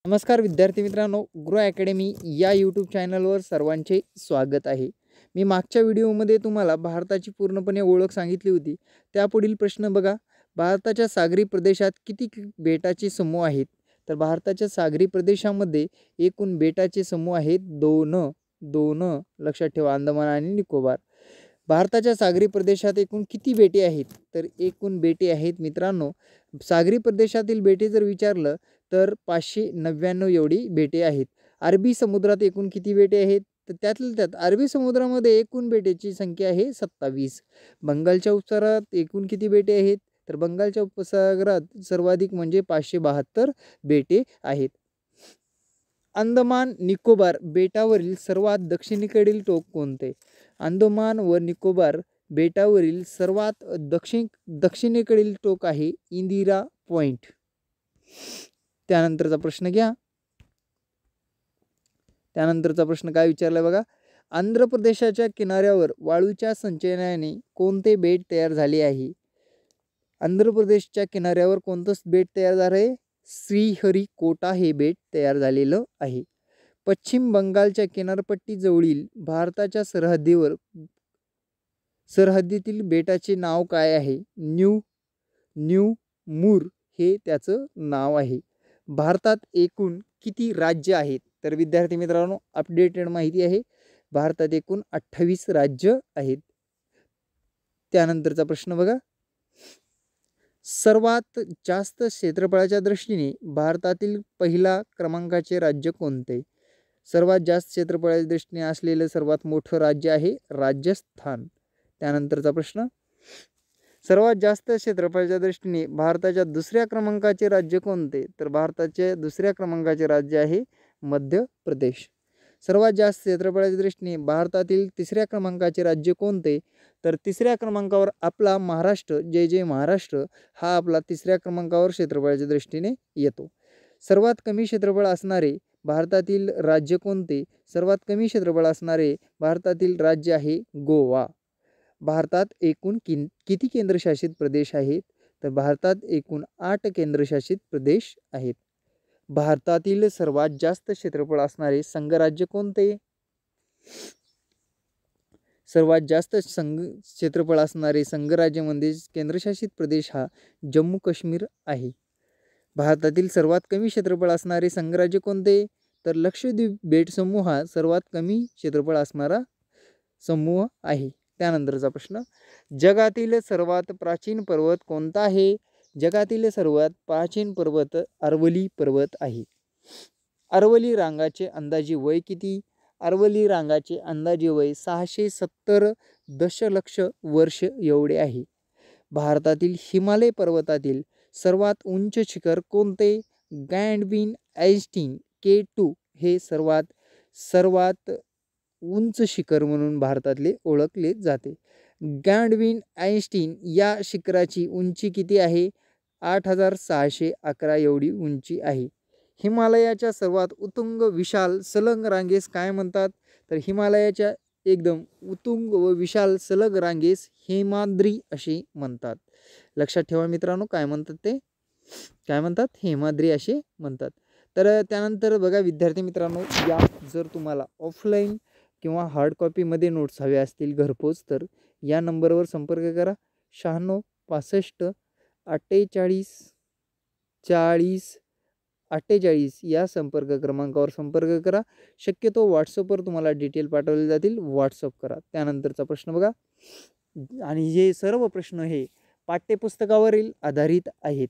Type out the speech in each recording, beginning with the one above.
नमस्कार विद्यार्थी मित्रांनो, गृह अकॅडमी या यूट्यूब चॅनलवर सर्वांचे स्वागत आहे। मी मागच्या व्हिडिओमध्ये तुम्हाला भारताची पूर्णपणे ओळख सांगितली होती। त्यापुढील प्रश्न बघा, भारताच्या सागरी प्रदेशात किती बेटाचे समूह आहेत? तर भारताच्या सागरी प्रदेशामध्ये एकूण बेटाचे समूह आहेत दोन लक्षात ठेवा, अंदमान आणि निकोबार। भारताच्या सागरी प्रदेशात एकूण किती बेटे आहेत? तर एकूण बेटे आहेत मित्रांनो, सागरी प्रदेशातील बेटे जर विचारलं तर 599 एवढी बेटे आहेत। अरबी समुद्रात एकूण किती बेटे आहेत? तर त्यातल्या त्यात अरबी समुद्रामध्ये एकूण बेटेची संख्या आहे 27। बंगालच्या उपसागरात एकूण किती बेटे आहेत? तर बंगालच्या उपसागरात सर्वाधिक म्हणजे 572 बेटे आहेत। अंदमान निकोबार बेटावरील सर्वात दक्षिणेकडील टोक कोणते? अंदमान व निकोबार बेटावरील सर्वात दक्षिणेकडील टोक आहे इंदिरा पॉइंट। त्यानंतरचा प्रश्न घ्या। त्यानंतरचा प्रश्न काय विचारलाय बघा, आंध्र प्रदेशाच्या किनाऱ्यावर वाळूच्या संचयनाने कोणते बेट तयार झाले आहे? आंध्र प्रदेशच्या किनाऱ्यावर कोणतं बेट तयार झालं आहे? श्रीहरिकोटा हे बेट तयार झालेलं आहे। पश्चिम बंगालच्या किनारपट्टी जवळील भारताच्या सरहद्दीतील बेटाचे नाव काय आहे? न्यू मूर हे त्याचं नाव आहे। भारतात एकूण किती राज्य आहेत? तर विद्यार्थी मित्रांनो, अपडेटेड माहिती आहे, भारतात एकूण 28 राज्य आहेत। त्यानंतरचा प्रश्न बघा, सर्वात जास्त क्षेत्रफळाच्या दृष्टीने भारतातील पहिला क्रमांकाचे राज्य कोणते? सर्वात जास्त क्षेत्रफळाच्या दृष्टीने असलेलं सर्वात मोठं राज्य आहे राजस्थान। त्यानंतरचा प्रश्न, सर्वात जास्त क्षेत्रफळाच्या दृष्टीने भारताच्या दुसऱ्या क्रमांकाचे राज्य कोणते? तर भारताचे दुसऱ्या क्रमांकाचे राज्य आहे मध्य प्रदेश। सर्वात जास्त क्षेत्रफळाच्या दृष्टीने भारतातील तिसऱ्या क्रमांकाचे राज्य कोणते? तर तिसऱ्या क्रमांकावर आपला महाराष्ट्र, जय महाराष्ट्र हा आपला तिसऱ्या क्रमांकावर क्षेत्रफळाच्या दृष्टीने येतो। सर्वात कमी क्षेत्रफळ असणारे भारतातील राज्य कोणते? सर्वात कमी क्षेत्रफळ असणारे भारतातील राज्य आहे गोवा। भारतात एकूण किती केंद्रशासित प्रदेश आहेत? तर भारतात एकूण 8 केंद्रशासित प्रदेश आहेत। भारतातील सर्वात जास्त क्षेत्रफळ असणारे संघराज्य कोणते? सर्वात जास्त क्षेत्रफळ असणारे संघराज्य म्हणजे केंद्रशासित प्रदेश हा जम्मू काश्मीर आहे। भारतातील सर्वात कमी क्षेत्रफळ असणारे संघराज्य कोणते? तर लक्षद्वीप बेट समूह हा सर्वात कमी क्षेत्रफळ असणारा समूह आहे। त्यानंतरचा प्रश्न, जगातील सर्वात प्राचीन पर्वत कोणता आहे? जगातील सर्वात प्राचीन पर्वत अरवली पर्वत आहे। अरवली रांगाचे अंदाजे वय किती? अरवली रांगाचे अंदाजे वय 670 दशलक्ष वर्ष एवढे आहे। भारतातील हिमालय पर्वतातील सर्वात उंच शिखर कोणते? गॅडविन आइस्टीन K2 हे सर्वात उंच शिखर म्हणून भारतातले ओळखले जाते। गॅडविन आइस्टीन या शिखराची उंची किती आहे? 8611 एवढी उंची आहे। हिमालयाच्या सर्वात उत्तुंग विशाल सलग रांगेस काय म्हणतात? तर हिमालयाच्या एकदम उत्तुंग व विशाल सलग रांगेस हेमाद्री असे म्हणतात। लक्षात ठेवा मित्रांनो, काय म्हणतात ते? काय म्हणतात? हेमाद्री असे म्हणतात। तर त्यानंतर बघा विद्यार्थी मित्रांनो, या जर तुम्हाला ऑफलाईन किंवा हार्ड कॉपीमध्ये नोट्स हवे असतील घरपोच, तर या नंबरवर संपर्क करा। 96 65 48 40 48 या संपर्क क्रमांकावर संपर्क करा। शक्यतो व्हॉट्सअपवर तुम्हाला डिटेल पाठवले जातील, व्हॉट्सअप करा। त्यानंतरचा प्रश्न बघा, आणि हे सर्व प्रश्न हे पाठ्यपुस्तकावरील आधारित आहेत।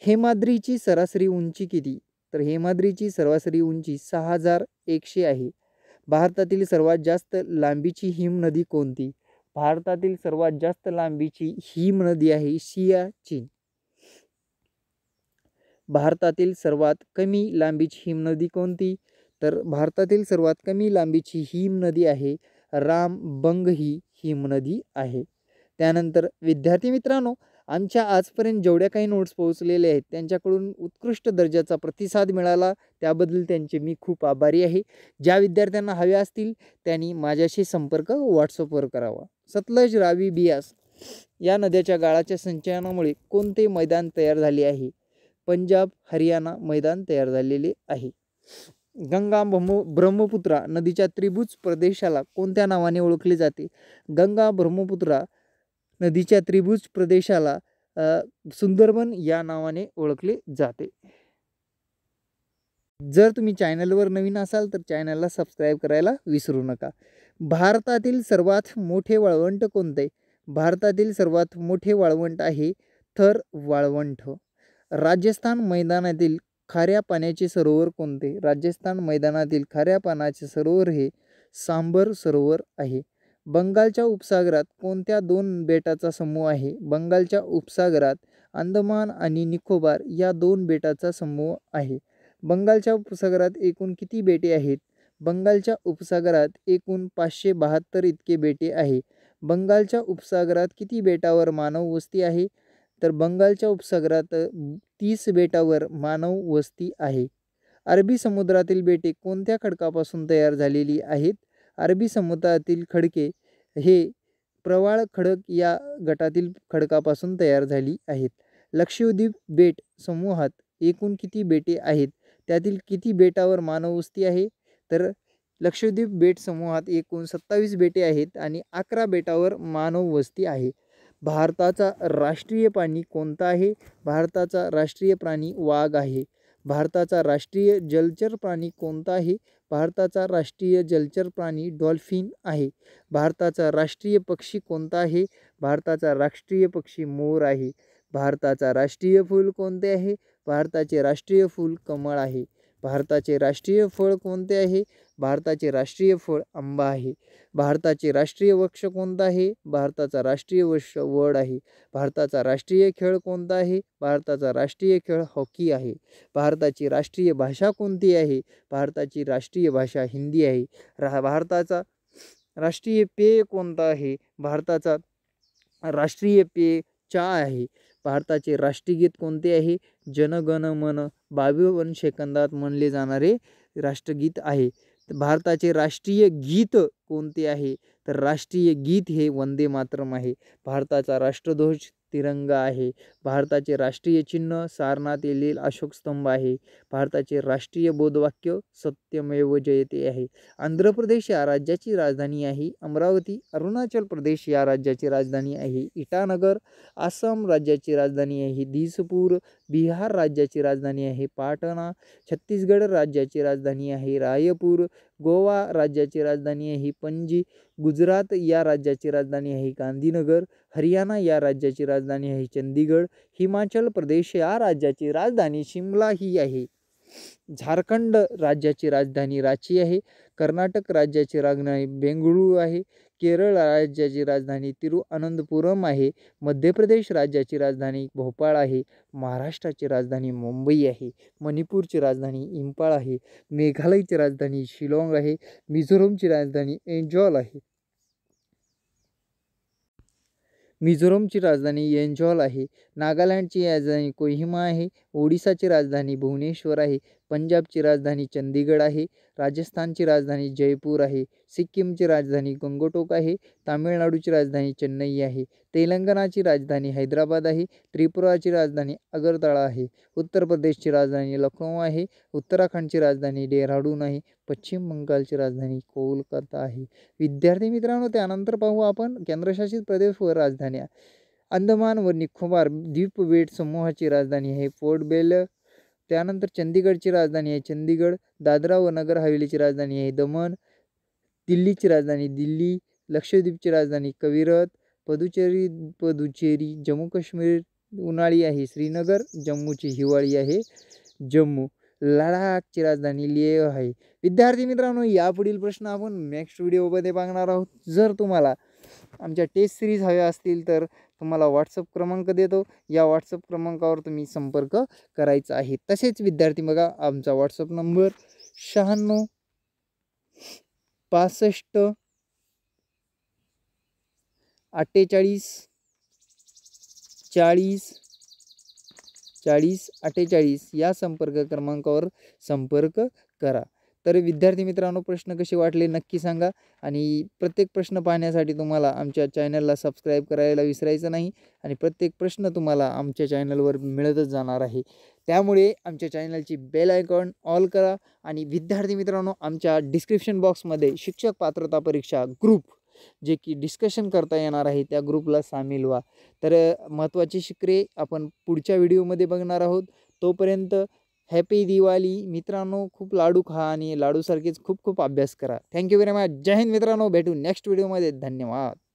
हेमाद्रीची सरासरी उंची किती? तर हेमाद्रीची सरासरी उंची 6100 आहे। भारतातील सर्वात जास्त लांबीची हिमनदी कोणती? भारतातील सर्वात जास्त लांबीची हिमनदी आहे सियाचीन। भारतातील सर्वात कमी लांबीची हिमनदी कोणती? तर भारतातील सर्वात कमी लांबीची हिमनदी आहे रामबंग ही हिमनदी आहे। त्यानंतर विद्यार्थी मित्रांनो, आमच्या आजपर्यंत जेवढ्या काही नोट्स पोहोचलेले आहेत त्यांच्याकडून उत्कृष्ट दर्जाचा प्रतिसाद मिळाला, त्याबद्दल त्यांचे मी खूप आभारी आहे। ज्या विद्यार्थ्यांना हवे असतील त्यांनी माझ्याशी संपर्क व्हॉट्सअपवर करावा। सतलज, रावी, बियास या नद्याच्या गाळाच्या संचयनामुळे कोणते मैदान तयार झाले आहे? पंजाब हरियाणा मैदान तयार झालेले आहे. गंगा ब्रह्मपुत्रा नदीच्या त्रिभुज प्रदेशाला कोणत्या नावाने ओळखले जाते? गंगा ब्रह्मपुत्रा नदीच्या त्रिभुज प्रदेशाला सुंदरबन या नावाने ओळखले जाते. जर तुम्ही चॅनलवर नवीन असाल तर चॅनलला सबस्क्राईब करायला विसरू नका. भारतातील सर्वात मोठे वाळवंट कोणते? भारतातील सर्वात मोठे वाळवंट आहे थर वाळवंट. राजस्थान मैदानातील खाऱ्या पाण्याचे सरोवर कोणते? राजस्थान मैदानातील खाऱ्या पाण्याचे सरोवर हे सांबर सरोवर आहे. बंगालच्या उपसागरात कोणत्या 2 बेटाचा समूह आहे? बंगालच्या उपसागरात अंदमान आणि निकोबार या 2 बेटाचा समूह आहे. बंगालच्या उपसागरात एकूण किती बेटे आहेत? बंगालच्या उपसागरात एकूण 572 इतके बेटे आहे. बंगालच्या उपसागरात किती बेटावर मानव वस्ती आहे? तर बंगालच्या उपसागरात 30 बेटावर मानव वस्ती आहे. अरबी समुद्रातील बेटे कोणत्या खडकापासून तयार झालेली आहेत? अरबी समुद्रातील खडके हे प्रवाळ खडक या गटातील खडकापासून तयार झाली आहेत. लक्षद्वीप बेट समूहात एकूण किती बेटे आहेत? त्यातील किती बेटावर मानव वस्ती आहे? तर लक्षद्वीप बेट समूहात एकूण 27 बेटे आहेत आणि 11 बेटावर मानव वस्ती आहे. भारताचा राष्ट्रीय प्राणी कोणता आहे? भारताचा राष्ट्रीय प्राणी वाघ आहे. भारताचा राष्ट्रीय जलचर प्राणी कोणता आहे? भारताचा राष्ट्रीय जलचर प्राणी डॉल्फिन आहे. भारताचा राष्ट्रीय पक्षी कोणता आहे? भारताचा राष्ट्रीय पक्षी मोर आहे. भारताचा राष्ट्रीय फूल कोणते आहे? भारताचे राष्ट्रीय फूल कमळ आहे. भारताचे राष्ट्रीय फळ कोणते आहे? भारताचे राष्ट्रीय फळ आंबा आहे. भारताचे राष्ट्रीय वृक्ष कोणता आहे? भारताचा राष्ट्रीय वृक्ष वड आहे. भारताचा राष्ट्रीय खेळ कोणता आहे? भारताचा राष्ट्रीय खेळ हॉकी आहे. भारताची राष्ट्रीय भाषा कोणती आहे? भारताची राष्ट्रीय भाषा हिंदी आहे. भारताचा राष्ट्रीय पेय कोणता आहे? भारताचा राष्ट्रीय पेय चहा आहे. भारताचे राष्ट्रगीत कोणते आहे? जनगण मन 52 सेकंदात म्हणले जाणारे राष्ट्रगीत आहे. भारताचे राष्ट्रीय गीत कोणते आहे? तर राष्ट्रीय गीत हे वंदे मातरम आहे. भारताचा राष्ट्रध्वज तिरंगा आहे. भारताचे राष्ट्रीय चिन्ह सारनाथ येथील अशोक स्तंभ आहे. भारताचे राष्ट्रीय बोधवाक्य सत्यमेव जयते आहे. आंध्र प्रदेश या राज्याची राजधानी आहे अमरावती. अरुणाचल प्रदेश या राज्याची राजधानी आहे इटानगर. आसाम राज्याची राजधानी आहे दिसपूर. बिहार राज्याची राजधानी आहे पाटणा. छत्तीसगड राज्याची राजधानी आहे रायपूर. गोवा राज्याची राजधानी आहे पणजी. गुजरात या राज्याची राजधानी आहे गांधीनगर. हरियाणा या राज्याची राजधानी आहे चंदीगड. हिमाचल प्रदेश या राज्याची राजधानी शिमला ही आहे. झारखंड राज्याची राजधानी रांची आहे. कर्नाटक राज्याची राजधानी बेंगळुरू आहे. केरळ राज्याची राजधानी तिरुअनंतपुरम आहे. मध्य प्रदेश राज्याची राजधानी भोपाळ आहे. महाराष्ट्राची राजधानी मुंबई आहे. मणिपूरची राजधानी इंफाळ आहे. मेघालयची राजधानी शिलाँग आहे. मिझोरमची राजधानी ऐजॉल आहे. मिझोरमची राजधानी ऐजॉल आहे. नागालँडची राजधानी कोहिमा आहे. ओडिसाची राजधानी भुवनेश्वर आहे. पंजाबची राजधानी चंदीगड आहे. राजस्थानची राजधानी जयपूर आहे. सिक्कीमची राजधानी गंगटोक आहे. तामिळनाडूची राजधानी चेन्नई आहे. तेलंगणाची राजधानी हैदराबाद आहे. त्रिपुराची राजधानी अगरतळा आहे. उत्तर प्रदेशची राजधानी लखनौ आहे. उत्तराखंडची राजधानी डेहराडून आहे. पश्चिम बंगालची राजधानी कोलकाता आहे. विद्यार्थी मित्रांनो, त्यानंतर पाहू आपण केंद्रशासित प्रदेश व राजधान्या. अंदमान व निकोबार द्वीपवेट समूहाची राजधानी आहे पोर्ट ब्लेअर. त्यानंतर चंदीगडची राजधानी आहे चंदीगड. दादरा व नगर हवेलीची राजधानी आहे दमण. दिल्लीची राजधानी दिल्ली. लक्षद्वीपची राजधानी कविरत. पुदुचेरी. जम्मू काश्मीर उन्हाळी आहे श्रीनगर. जम्मूची हिवाळी आहे जम्मू. लडाखची राजधानी लेह आहे. विद्यार्थी मित्रांनो, यापुढील प्रश्न आपण नेक्स्ट व्हिडिओमध्ये बघणार आहोत. जर तुम्हाला आमच्या टेस्ट सिरीज हव्या असतील तर तुम्हाला व्हॉट्सअप क्रमांक देतो. या व्हॉट्सअप क्रमांकावर तुम्ही संपर्क करायचा आहे. तसेच विद्यार्थी बघा, आमचा व्हॉट्सअप नंबर 96 65 48 40 40 48 या संपर्क क्रमांकावर संपर्क करा. तर विद्यार्थी मित्रांनो, प्रश्न कसे वाटले नक्की सांगा आणि प्रत्येक प्रश्न पाहण्यासाठी तुम्हाला आमच्या चॅनलला सबस्क्राईब करायला विसरायचं नाही आणि प्रत्येक प्रश्न तुम्हाला आमच्या चॅनलवर मिळतच जाणार आहे. त्यामुळे आमच्या चॅनलची बेल आयकॉन ऑल करा आणि विद्यार्थी मित्रांनो, आमच्या डिस्क्रिप्शन बॉक्समध्ये शिक्षक पात्रता परीक्षा ग्रुप जे की डिस्कशन करता येणार आहे त्या ग्रुपला सामील व्हा. तर महत्त्वाची शिकरे आपण पुढच्या व्हिडिओमध्ये बघणार आहोत. तोपर्यंत हॅपी दिवाळी मित्रांनो. खूप लाडू खा आणि लाडूसारखेच खूप खूप अभ्यास करा. Thank you very much. जय हिंद मित्रांनो. भेटू नेक्स्ट व्हिडिओमध्ये. धन्यवाद.